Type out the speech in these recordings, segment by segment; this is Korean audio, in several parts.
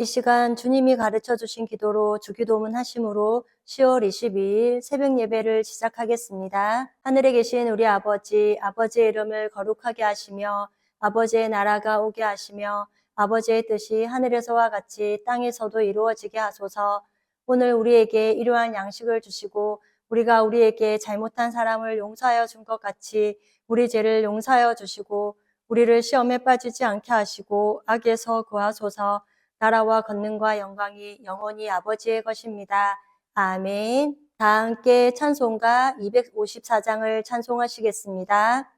이 시간 주님이 가르쳐 주신 기도로 주기도문 하심으로 10월 22일 새벽 예배를 시작하겠습니다. 하늘에 계신 우리 아버지, 아버지의 이름을 거룩하게 하시며 아버지의 나라가 오게 하시며 아버지의 뜻이 하늘에서와 같이 땅에서도 이루어지게 하소서. 오늘 우리에게 일용할 양식을 주시고 우리가 우리에게 잘못한 사람을 용서하여 준 것 같이 우리 죄를 용서하여 주시고 우리를 시험에 빠지지 않게 하시고 악에서 구하소서. 나라와 권능과 영광이 영원히 아버지의 것입니다. 아멘. 다 함께 찬송가 254장을 찬송하시겠습니다.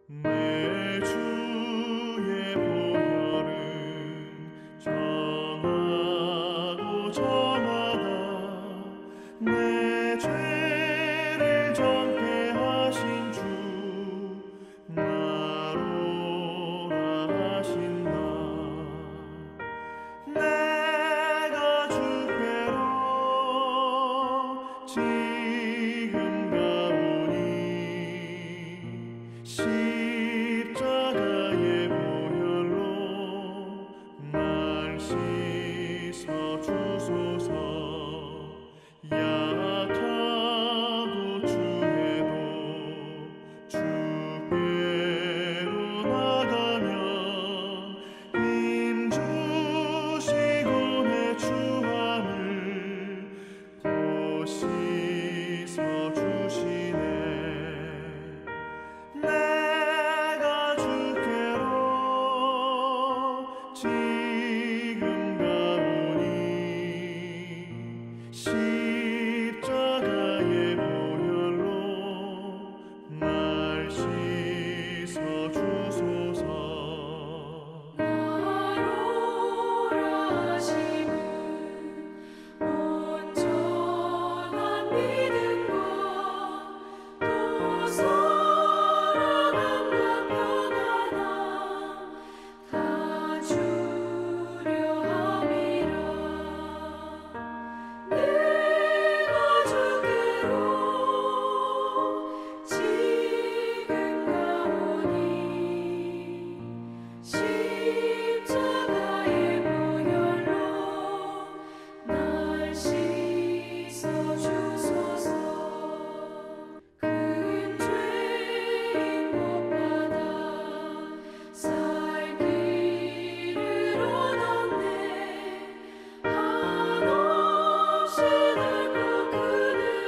내 주의 보혈은 정하고 정하다 내 죄를 정케하신 주 나로라 하신다. 내가 주께로 지금 가오니 십자가의 보혈로 날 씻어 주소서. 약하고 추해도 주께로 나가면 힘 주시고 내 추함을 또 씻어 주시네. 내가 주께로 지금 가오니 십자가의 보혈로 날 씻어 주소서. 나로라 하심은 온전한 믿음과 또 사랑함과 평안함 다 주려 함이라. 내가 주께로 지금 가오니 십자가의 보혈로 날 씻어 주소서. 큰 죄인 못 받아 살 길을 얻었네. 한없이 넓고 큰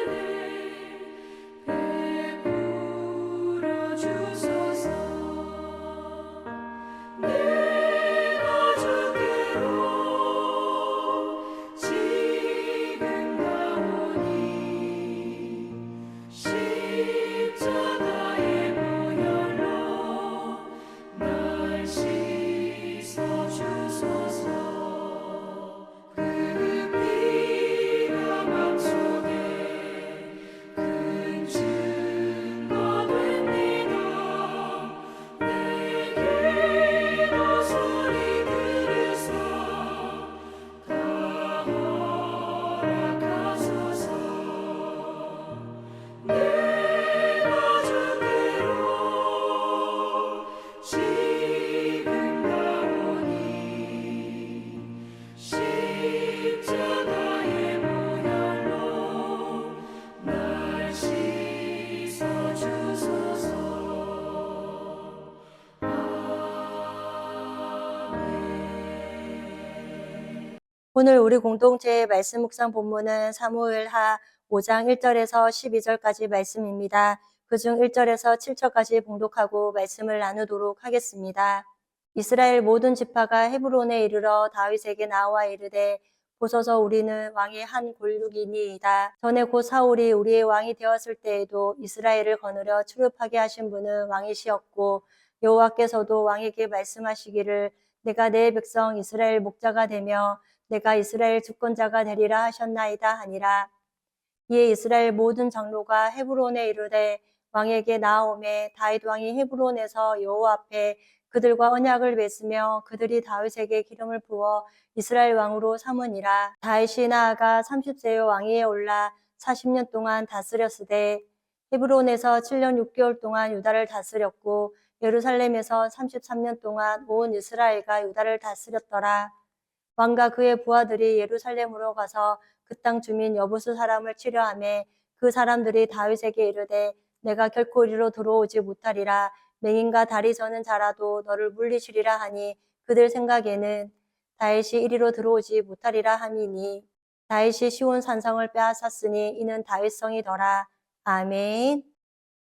은혜 베풀어 주소서. 내가 주께로 지금 가오니 십자가의 보혈로 날 씻어 주소서. 그 피가 맘속에 큰 증거 됩니다. 내 기도 소리 들으사 다 허락하소서. 내가 주께로 지금 가오니 십자가의 보혈로 날 씻어 주소서. 오늘 우리 공동체의 말씀 묵상 본문은 사무엘하 5장 1절에서 12절까지 말씀입니다. 그중 1절에서 7절까지 봉독하고 말씀을 나누도록 하겠습니다. 이스라엘 모든 지파가 헤브론에 이르러 다윗에게 나와 이르되 보소서 우리는 왕의 한 골육이니이다. 전에 곧 사울이 우리의 왕이 되었을 때에도 이스라엘을 거느려 출입하게 하신 분은 왕이시었고 여호와께서도 왕에게 말씀하시기를 내가 내 백성 이스라엘 목자가 되며 내가 이스라엘 주권자가 되리라 하셨나이다 하니라. 이에 이스라엘 모든 장로가 헤브론에 이르되 왕에게 나아오매 다윗 왕이 헤브론에서 여호와 앞에 그들과 언약을 맺으며 그들이 다윗에게 기름을 부어 이스라엘 왕으로 삼으니라. 다윗이 나아가 30세의 왕위에 올라 40년 동안 다스렸으되 헤브론에서 7년 6개월 동안 유다를 다스렸고 예루살렘에서 33년 동안 온 이스라엘과 유다를 다스렸더라. 왕과 그의 부하들이 예루살렘으로 가서 그 땅 주민 여부수 사람을 치려하며 그 사람들이 다윗에게 이르되 내가 결코 이리로 들어오지 못하리라. 맹인과 다리 저는 자라도 너를 물리치리라 하니 그들 생각에는 다윗이 이리로 들어오지 못하리라 함이니 다윗이 시온 산성을 빼앗았으니 이는 다윗성이더라. 아멘.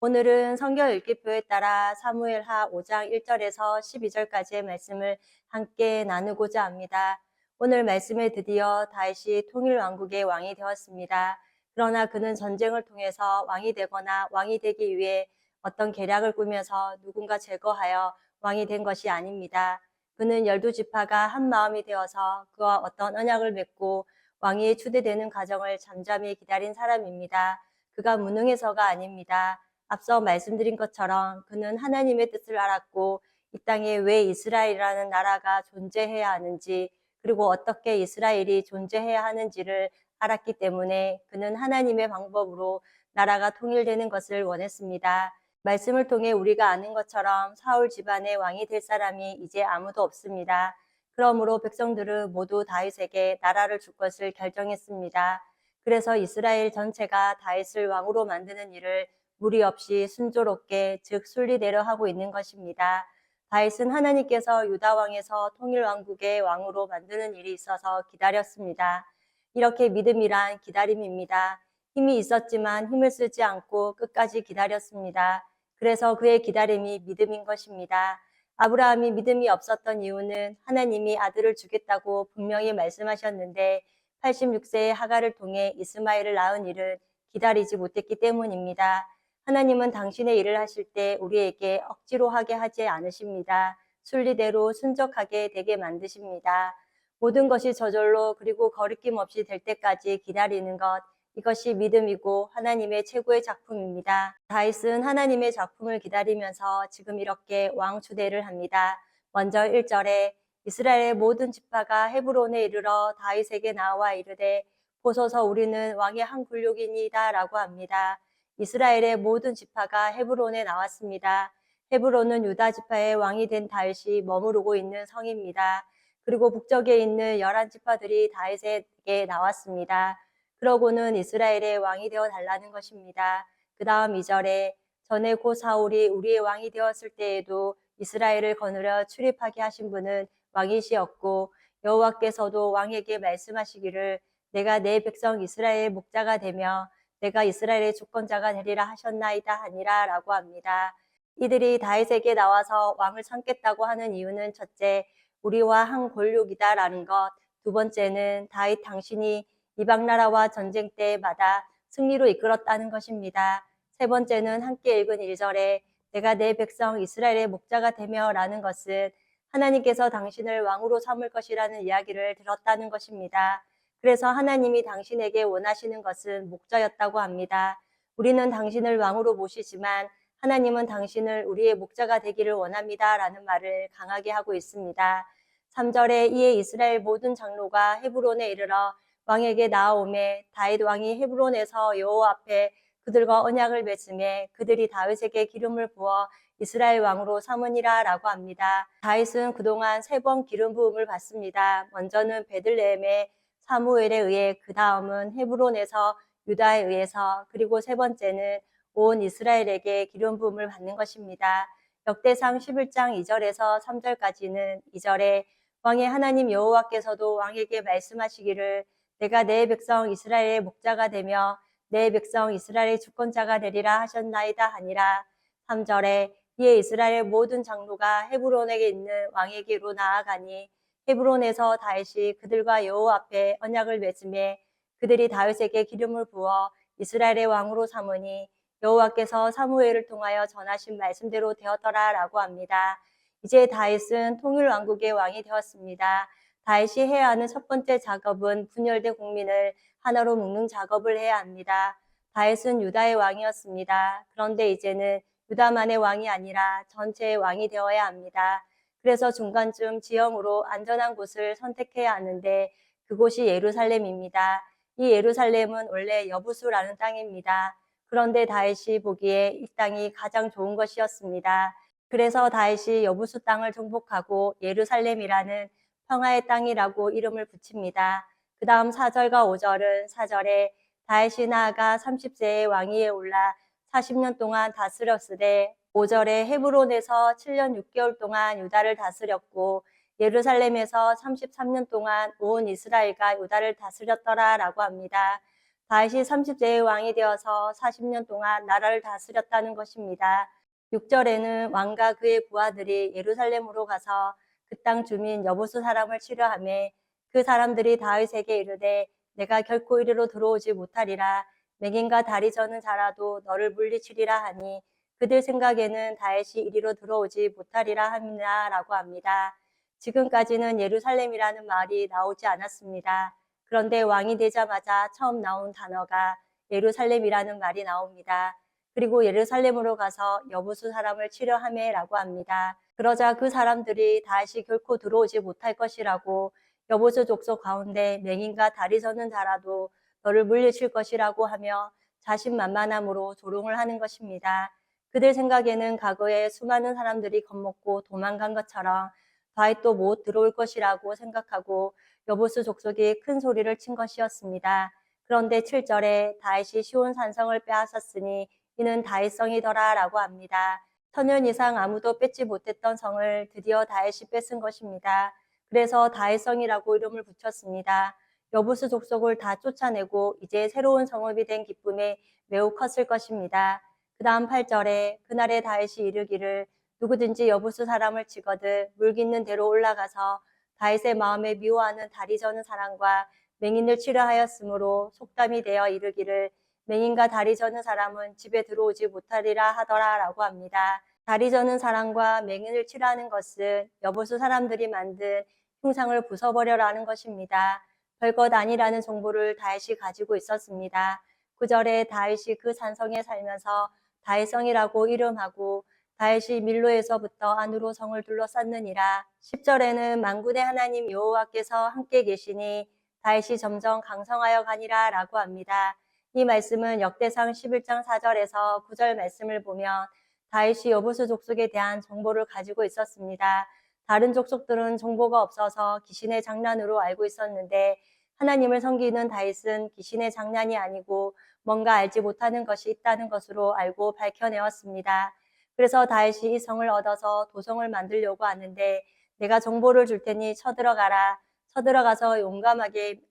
오늘은 성경 읽기표에 따라 사무엘하 5장 1절에서 12절까지의 말씀을 함께 나누고자 합니다. 오늘 말씀에 드디어 다윗이 통일 왕국의 왕이 되었습니다. 그러나 그는 전쟁을 통해서 왕이 되거나 왕이 되기 위해 어떤 계략을 꾸며서 누군가 제거하여 왕이 된 것이 아닙니다. 그는 12지파가 한 마음이 되어서 그와 어떤 언약을 맺고 왕위에 추대되는 과정을 잠잠히 기다린 사람입니다. 그가 무능해서가 아닙니다. 앞서 말씀드린 것처럼 그는 하나님의 뜻을 알았고 이 땅에 왜 이스라엘이라는 나라가 존재해야 하는지 그리고 어떻게 이스라엘이 존재해야 하는지를 알았기 때문에 그는 하나님의 방법으로 나라가 통일되는 것을 원했습니다. 말씀을 통해 우리가 아는 것처럼 사울 집안의 왕이 될 사람이 이제 아무도 없습니다. 그러므로 백성들은 모두 다윗에게 나라를 줄 것을 결정했습니다. 그래서 이스라엘 전체가 다윗을 왕으로 만드는 일을 무리 없이 순조롭게 즉 순리대로 하고 있는 것입니다. 다윗은 하나님께서 유다 왕에서 통일 왕국의 왕으로 만드는 일이 있어서 기다렸습니다. 이렇게 믿음이란 기다림입니다. 힘이 있었지만 힘을 쓰지 않고 끝까지 기다렸습니다. 그래서 그의 기다림이 믿음인 것입니다. 아브라함이 믿음이 없었던 이유는 하나님이 아들을 주겠다고 분명히 말씀하셨는데 86세의 하갈을 통해 이스마엘을 낳은 일은 기다리지 못했기 때문입니다. 하나님은 당신의 일을 하실 때 우리에게 억지로 하게 하지 않으십니다. 순리대로 순적하게 되게 만드십니다. 모든 것이 저절로 그리고 거리낌 없이 될 때까지 기다리는 것, 이것이 믿음이고 하나님의 최고의 작품입니다. 다윗은 하나님의 작품을 기다리면서 지금 이렇게 왕 추대를 합니다. 먼저 1절에 이스라엘의 모든 지파가 헤브론에 이르러 다윗에게 나와 이르되 보소서 우리는 왕의 한 굴욕이니이다 라고 합니다. 이스라엘의 모든 지파가 헤브론에 나왔습니다. 헤브론은 유다 지파의 왕이 된 다윗이 머무르고 있는 성입니다. 그리고 북쪽에 있는 11지파들이 다윗에게 나왔습니다. 그러고는 이스라엘의 왕이 되어 달라는 것입니다. 그 다음 2절에 전에 고 사울이 우리의 왕이 되었을 때에도 이스라엘을 거느려 출입하게 하신 분은 왕이시었고 여호와께서도 왕에게 말씀하시기를 내가 내 백성 이스라엘의 목자가 되며 내가 이스라엘의 주권자가 되리라 하셨나이다 하니라 라고 합니다. 이들이 다윗에게 나와서 왕을 삼겠다고 하는 이유는 첫째, 우리와 한 골육이다 라는 것, 두 번째는 다윗 당신이 이방 나라와 전쟁 때마다 승리로 이끌었다는 것입니다. 세 번째는 함께 읽은 1절에 내가 내 백성 이스라엘의 목자가 되며 라는 것은 하나님께서 당신을 왕으로 삼을 것이라는 이야기를 들었다는 것입니다. 그래서 하나님이 당신에게 원하시는 것은 목자였다고 합니다. 우리는 당신을 왕으로 모시지만 하나님은 당신을 우리의 목자가 되기를 원합니다 라는 말을 강하게 하고 있습니다. 3절에 이에 이스라엘 모든 장로가 헤브론에 이르러 왕에게 나아오매 다윗 왕이 헤브론에서 여호와 앞에 그들과 언약을 맺으매 그들이 다윗에게 기름을 부어 이스라엘 왕으로 삼으니라 라고 합니다. 다윗은 그동안 3번 기름 부음을 받습니다. 먼저는 베들레헴의 사무엘에 의해 그 다음은 헤브론에서 유다에 의해서 그리고 세 번째는 온 이스라엘에게 기름 부음을 받는 것입니다. 역대상 11장 2절에서 3절까지는 2절에 왕의 하나님 여호와께서도 왕에게 말씀하시기를 내가 내 백성 이스라엘의 목자가 되며 내 백성 이스라엘의 주권자가 되리라 하셨나이다 하니라. 3절에 이에 이스라엘 모든 장로가 헤브론에 있는 왕에게로 나아가니 헤브론에서 다윗이 그들과 여호와 앞에 언약을 맺으며 그들이 다윗에게 기름을 부어 이스라엘의 왕으로 삼으니 여호와께서 사무엘을 통하여 전하신 말씀대로 되었더라 라고 합니다. 이제 다윗은 통일 왕국의 왕이 되었습니다. 다윗이 해야 하는 첫 번째 작업은 분열된 국민을 하나로 묶는 작업을 해야 합니다. 다윗은 유다의 왕이었습니다. 그런데 이제는 유다만의 왕이 아니라 전체의 왕이 되어야 합니다. 그래서 중간쯤 지형으로 안전한 곳을 선택해야 하는데 그곳이 예루살렘입니다. 이 예루살렘은 원래 여부수라는 땅입니다. 그런데 다윗이 보기에 이 땅이 가장 좋은 것이었습니다. 그래서 다윗이 여부수 땅을 정복하고 예루살렘이라는 평화의 땅이라고 이름을 붙입니다. 그 다음 4절과 5절은 4절에 다윗이 나아가 30세의 왕위에 올라 40년 동안 다스렸으되 5절에 헤브론에서 7년 6개월 동안 유다를 다스렸고 예루살렘에서 33년 동안 온 이스라엘과 유다를 다스렸더라 라고 합니다. 다윗이 30세의 왕이 되어서 40년 동안 나라를 다스렸다는 것입니다. 6절에는 왕과 그의 부하들이 예루살렘으로 가서 그 땅 주민 여부수 사람을 치려하매 그 사람들이 다윗에게 이르되 내가 결코 이리로 들어오지 못하리라. 맹인과 다리 저는 자라도 너를 물리치리라 하니 그들 생각에는 다윗이 이리로 들어오지 못하리라 함이라 라고 합니다. 지금까지는 예루살렘이라는 말이 나오지 않았습니다. 그런데 왕이 되자마자 처음 나온 단어가 예루살렘이라는 말이 나옵니다. 그리고 예루살렘으로 가서 여부수 사람을 치려하매라고 합니다. 그러자 그 사람들이 다시 결코 들어오지 못할 것이라고 여부수 족속 가운데 맹인과 다리 저는 자라도 너를 물리칠 것이라고 하며 자신만만함으로 조롱을 하는 것입니다. 그들 생각에는 과거에 수많은 사람들이 겁먹고 도망간 것처럼 다윗도 못 들어올 것이라고 생각하고 여부수 족속이 큰 소리를 친 것이었습니다. 그런데 7절에 다윗이 시온 산성을 빼앗았으니 이는 다윗성이더라 라고 합니다. 1000년 이상 아무도 뺏지 못했던 성을 드디어 다윗이 뺏은 것입니다. 그래서 다윗성이라고 이름을 붙였습니다. 여부수 족속을 다 쫓아내고 이제 새로운 성읍이 된 기쁨에 매우 컸을 것입니다. 그 다음 8절에 그날에 다윗이 이르기를 누구든지 여부수 사람을 치거든 물기 있는 대로 올라가서 다윗의 마음에 미워하는 다리 저는 사람과 맹인을 치려하였으므로 속담이 되어 이르기를 맹인과 다리 저는 사람은 집에 들어오지 못하리라 하더라 라고 합니다. 다리 저는 사람과 맹인을 치려하는 것은 여부수 사람들이 만든 흉상을 부숴버려라는 것입니다. 별것 아니라는 정보를 다윗이 가지고 있었습니다. 9절에 다윗이 그 산성에 살면서 다윗성이라고 이름하고 다윗이 밀로에서부터 안으로 성을 둘러쌌느니라. 10절에는 만군의 하나님 여호와께서 함께 계시니 다윗이 점점 강성하여 가니라 라고 합니다. 이 말씀은 역대상 11장 4절에서 9절 말씀을 보면 다윗이 여부수 족속에 대한 정보를 가지고 있었습니다. 다른 족속들은 정보가 없어서 귀신의 장난으로 알고 있었는데 하나님을 섬기는 다윗은 귀신의 장난이 아니고 뭔가 알지 못하는 것이 있다는 것으로 알고 밝혀내었습니다. 그래서 다윗이 이 성을 얻어서 도성을 만들려고 하는데 내가 정보를 줄 테니 쳐들어가라. 쳐들어가서 용감하게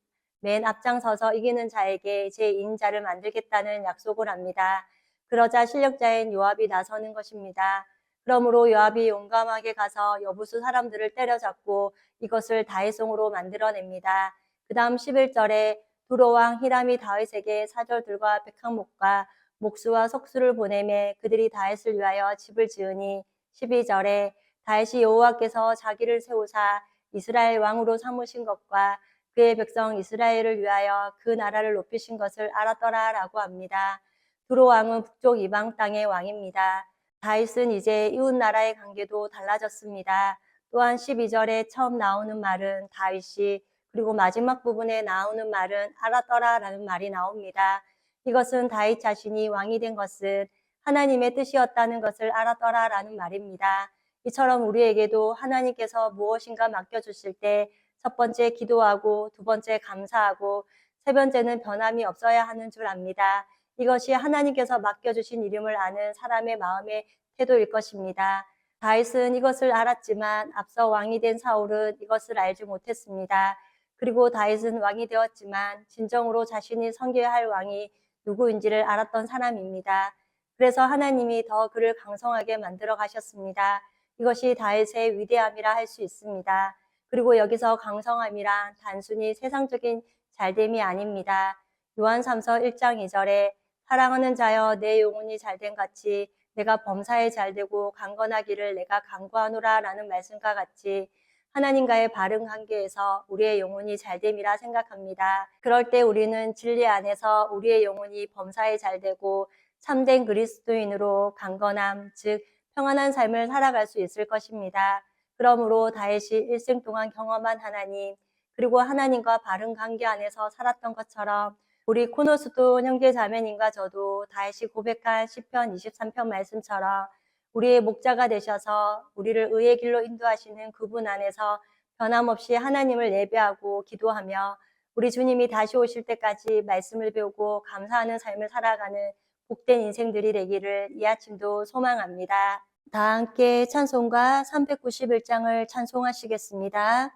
맨 앞장서서 이기는 자에게 제2인자를 만들겠다는 약속을 합니다. 그러자 실력자인 요압이 나서는 것입니다. 그러므로 요압이 용감하게 가서 여부수 사람들을 때려잡고 이것을 다윗성으로 만들어냅니다. 그 다음 11절에 두로왕 히람이 다윗에게 사절들과 백항목과 목수와 석수를 보내매 그들이 다윗을 위하여 집을 지으니 12절에 다윗이 여호와께서 자기를 세우사 이스라엘 왕으로 삼으신 것과 그의 백성 이스라엘을 위하여 그 나라를 높이신 것을 알았더라 라고 합니다. 두로 왕은 북쪽 이방 땅의 왕입니다. 다윗은 이제 이웃 나라의 관계도 달라졌습니다. 또한 12절에 처음 나오는 말은 다윗이 그리고 마지막 부분에 나오는 말은 알았더라 라는 말이 나옵니다. 이것은 다윗 자신이 왕이 된 것은 하나님의 뜻이었다는 것을 알았더라 라는 말입니다. 이처럼 우리에게도 하나님께서 무엇인가 맡겨주실 때 첫 번째 기도하고 두 번째 감사하고 세 번째는 변함이 없어야 하는 줄 압니다. 이것이 하나님께서 맡겨주신 이름을 아는 사람의 마음의 태도일 것입니다. 다윗은 이것을 알았지만 앞서 왕이 된 사울은 이것을 알지 못했습니다. 그리고 다윗은 왕이 되었지만 진정으로 자신이 섬겨야 할 왕이 누구인지를 알았던 사람입니다. 그래서 하나님이 더 그를 강성하게 만들어 가셨습니다. 이것이 다윗의 위대함이라 할 수 있습니다. 그리고 여기서 강성함이란 단순히 세상적인 잘됨이 아닙니다. 요한 3서 1장 2절에 사랑하는 자여 내 영혼이 잘된 같이 내가 범사에 잘되고 강건하기를 내가 간구하노라 라는 말씀과 같이 하나님과의 바른 관계에서 우리의 영혼이 잘됨이라 생각합니다. 그럴 때 우리는 진리 안에서 우리의 영혼이 범사에 잘되고 참된 그리스도인으로 강건함, 즉 평안한 삶을 살아갈 수 있을 것입니다. 그러므로 다윗이 일생 동안 경험한 하나님, 그리고 하나님과 바른 관계 안에서 살았던 것처럼 우리 코노스돈 형제 자매님과 저도 다윗이 고백한 시편 23편 말씀처럼 우리의 목자가 되셔서 우리를 의의 길로 인도하시는 그분 안에서 변함없이 하나님을 예배하고 기도하며 우리 주님이 다시 오실 때까지 말씀을 배우고 감사하는 삶을 살아가는 복된 인생들이 되기를 이 아침도 소망합니다. 다 함께 찬송가 391장을 찬송하시겠습니다.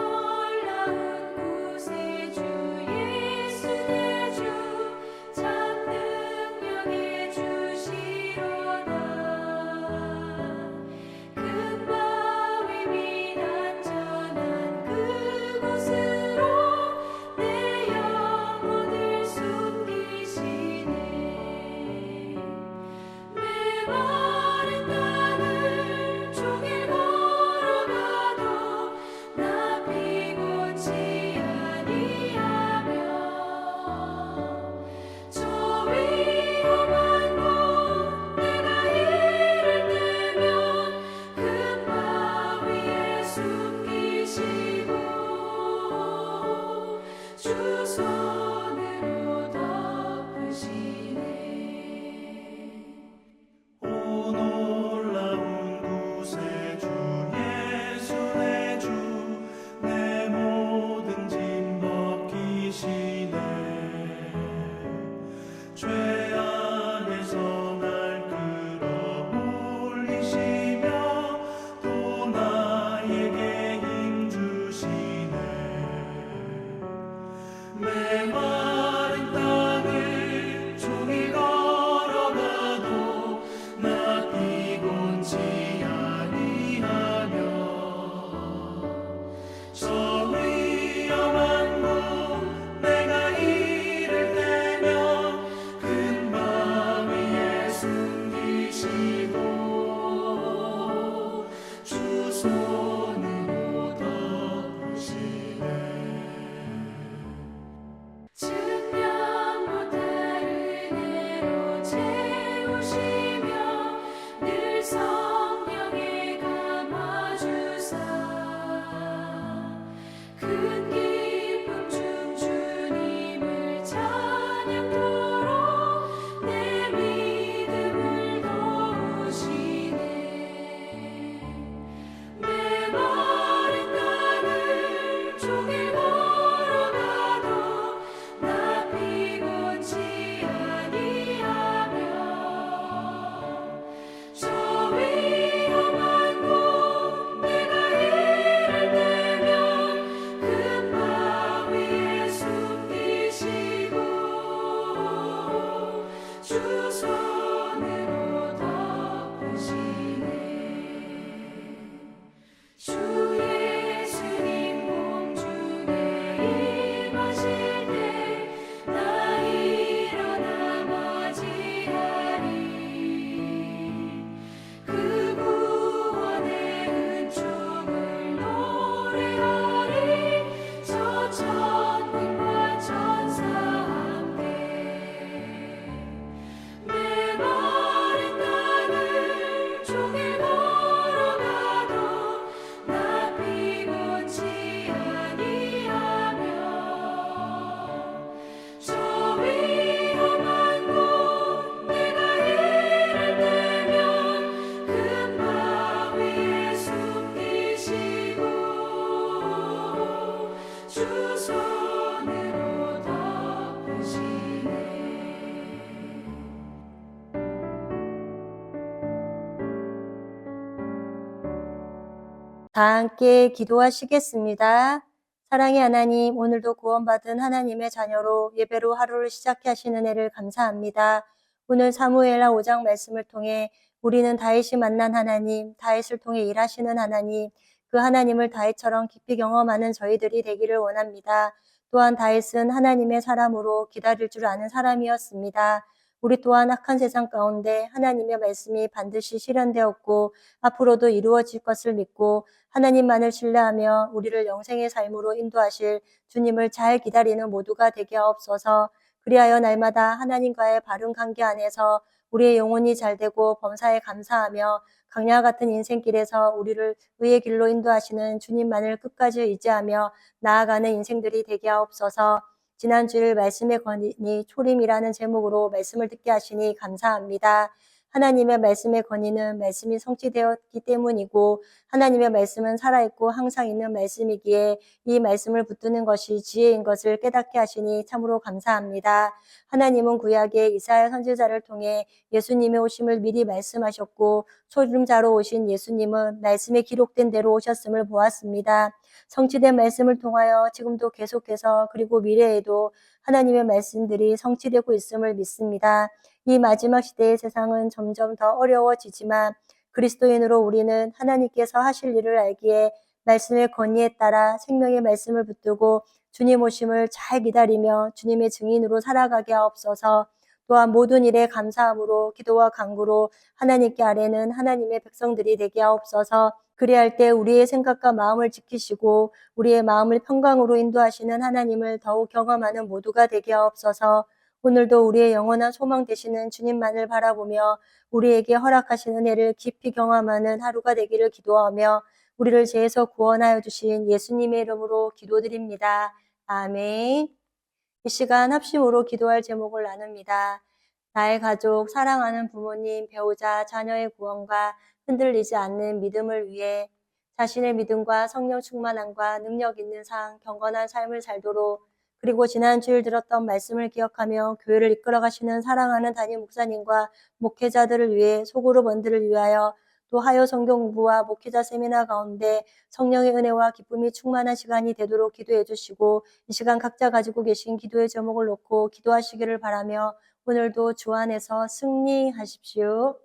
놀라운 구세주 예수 내 주 참 능력의 주시로다 큰 바위 및 안전한 그곳으로 내 영혼을 숨기시네 메마른 땅을 종일 걸어가도 나 피곤치 아니하며 저 위험한 곳 내가 이를 때면 큰 바위에 숨기시고 주 손으로 덮으시네 오 놀라운 구세주 예수 내 주 내 모든 짐 벗기시네 죄 안에서 날 끌어올리시며 또 나에게 힘 주시네 메마른 땅을 종일 걸어가도 나 피곤치 아니하며 저 위험한 곳 내가 이를 때면 큰 바위에 숨기시고 주 손으로 덮으시네 측량 못할 은혜로 채우시며 늘 성령에 감아주사 큰 기쁨 중 주님을 찬양토록 내 믿음을 도우시네 메마른 땅을 종일 걸어가도 나 피곤치 아니하며 저 위험한 곳 내가 이를 때면 큰 바위에 숨기시고 주 손으로 덮으시네 주 예수님 공중에 임하실 때 나 일어나 맞이하리 그 구원의 은총을 노래하리 저 천군과 천사 함께 메마른 땅을 종일 걸어가도 나 피곤치 아니하며 저 위험한 곳 내가 이를 때면 큰 바위에 숨기시고 주 손으로 덮으시네 다 함께 기도하시겠습니다. 사랑의 하나님, 오늘도 구원받은 하나님의 자녀로 예배로 하루를 시작해 하시는 은혜를 감사합니다. 오늘 사무엘하 5장 말씀을 통해 우리는 다윗이 만난 하나님, 다윗을 통해 일하시는 하나님, 그 하나님을 다윗처럼 깊이 경험하는 저희들이 되기를 원합니다. 또한 다윗은 하나님의 사람으로 기다릴 줄 아는 사람이었습니다. 우리 또한 악한 세상 가운데 하나님의 말씀이 반드시 실현되었고 앞으로도 이루어질 것을 믿고 하나님만을 신뢰하며 우리를 영생의 삶으로 인도하실 주님을 잘 기다리는 모두가 되게 하옵소서. 그리하여 날마다 하나님과의 바른 관계 안에서 우리의 영혼이 잘되고 범사에 감사하며 강야와 같은 인생길에서 우리를 의의 길로 인도하시는 주님만을 끝까지 의지하며 나아가는 인생들이 되게 하옵소서. 지난주일 말씀의 권위 초림이라는 제목으로 말씀을 듣게 하시니 감사합니다. 하나님의 말씀의 권위는 말씀이 성취되었기 때문이고 하나님의 말씀은 살아있고 항상 있는 말씀이기에 이 말씀을 붙드는 것이 지혜인 것을 깨닫게 하시니 참으로 감사합니다. 하나님은 구약의 이사야 선지자를 통해 예수님의 오심을 미리 말씀하셨고 초림자로 오신 예수님은 말씀에 기록된 대로 오셨음을 보았습니다. 성취된 말씀을 통하여 지금도 계속해서 그리고 미래에도 하나님의 말씀들이 성취되고 있음을 믿습니다. 이 마지막 시대의 세상은 점점 더 어려워지지만 그리스도인으로 우리는 하나님께서 하실 일을 알기에 말씀의 권위에 따라 생명의 말씀을 붙들고 주님 오심을 잘 기다리며 주님의 증인으로 살아가게 하옵소서. 또한 모든 일에 감사함으로 기도와 간구로 하나님께 아뢰는 하나님의 백성들이 되게 하옵소서. 그리할 때 우리의 생각과 마음을 지키시고 우리의 마음을 평강으로 인도하시는 하나님을 더욱 경험하는 모두가 되게 하옵소서. 오늘도 우리의 영원한 소망 되시는 주님만을 바라보며 우리에게 허락하신 은혜를 깊이 경험하는 하루가 되기를 기도하며 우리를 죄에서 구원하여 주신 예수님의 이름으로 기도드립니다. 아멘. 이 시간 합심으로 기도할 제목을 나눕니다. 나의 가족, 사랑하는 부모님, 배우자, 자녀의 구원과 흔들리지 않는 믿음을 위해 자신의 믿음과 성령 충만함과 능력 있는 상, 경건한 삶을 살도록 그리고 지난 주일 들었던 말씀을 기억하며 교회를 이끌어 가시는 사랑하는 담임 목사님과 목회자들을 위해 소그룹 원들을 위하여 또 하여 성경 공부와 목회자 세미나 가운데 성령의 은혜와 기쁨이 충만한 시간이 되도록 기도해 주시고 이 시간 각자 가지고 계신 기도의 제목을 놓고 기도하시기를 바라며 오늘도 주 안에서 승리하십시오.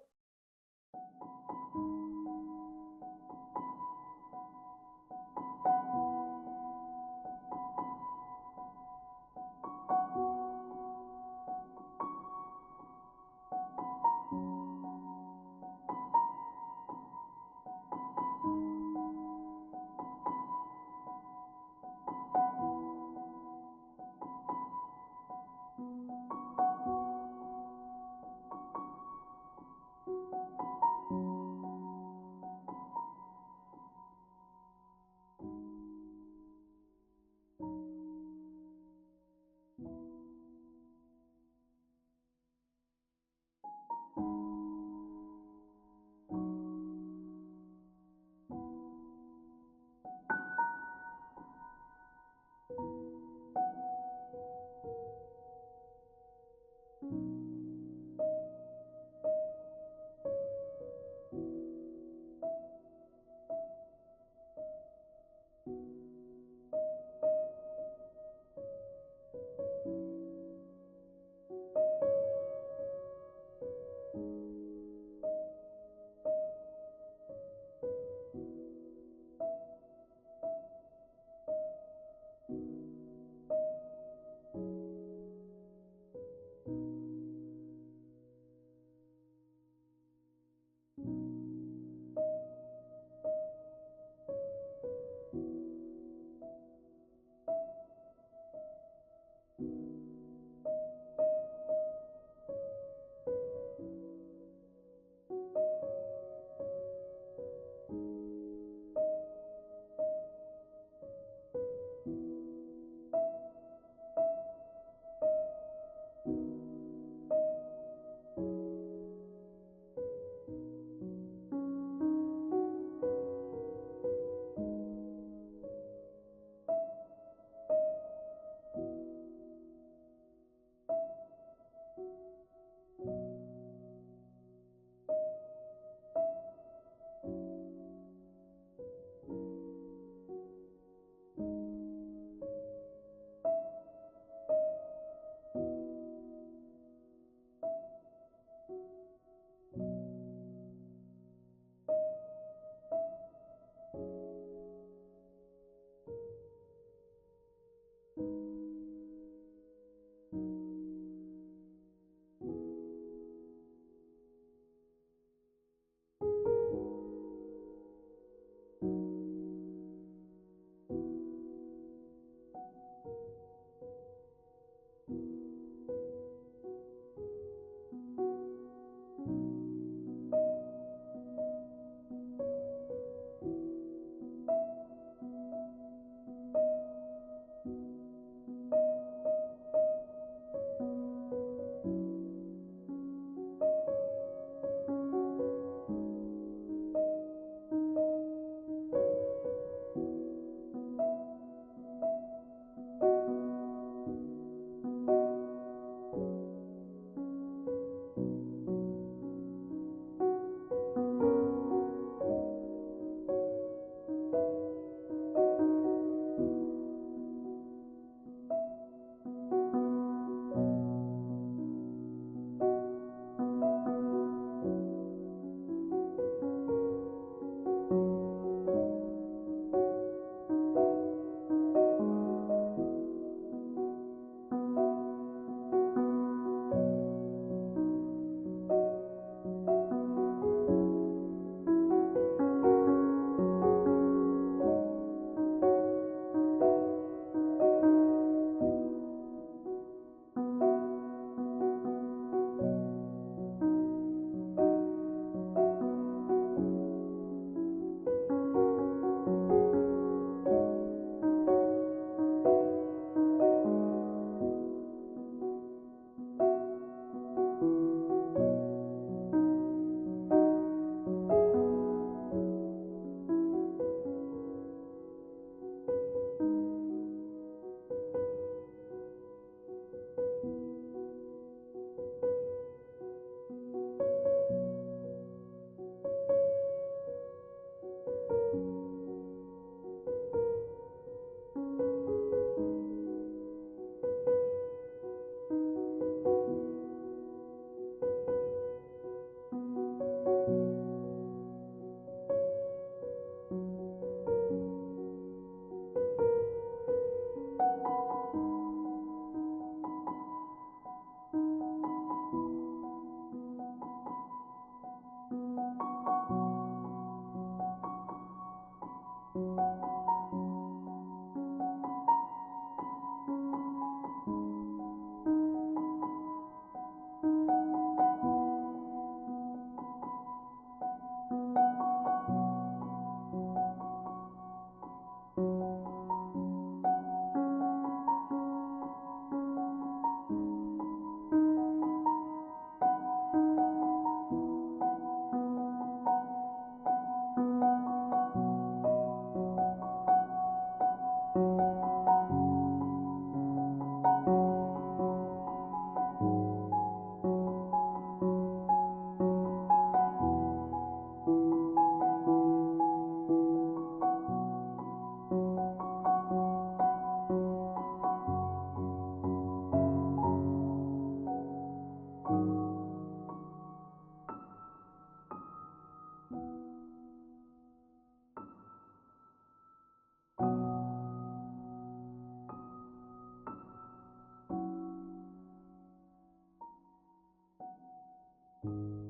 주